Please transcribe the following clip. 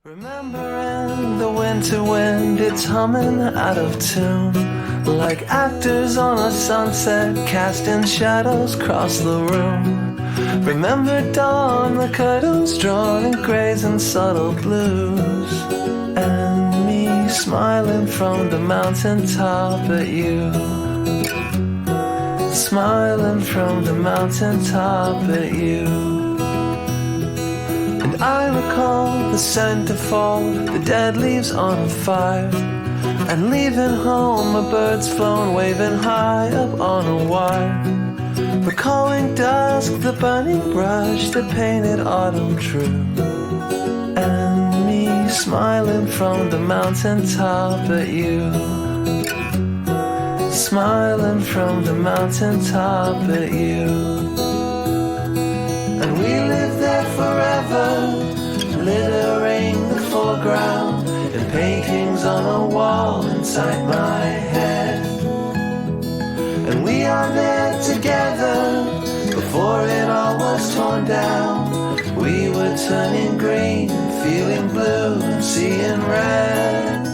Remembering the winter wind, it's humming out of tune, like actors on a sunset, casting shadows across the room. Remember dawn, the curtains drawn in grays and subtle blues, and me smiling from the mountaintop at you, smiling from the mountaintop at you. I recall the scent of fall, the dead leaves on a fire, and leaving home a bird's flown waving high up on a wire. Recalling dusk, the burning brush that painted autumn true, and me smiling from the mountaintop at you, smiling from the mountaintop at you. And we lived there forever, littering the foreground, and paintings on a wall inside my head. And we are there together, before it all was torn down. We were turning green, feeling blue, and seeing red.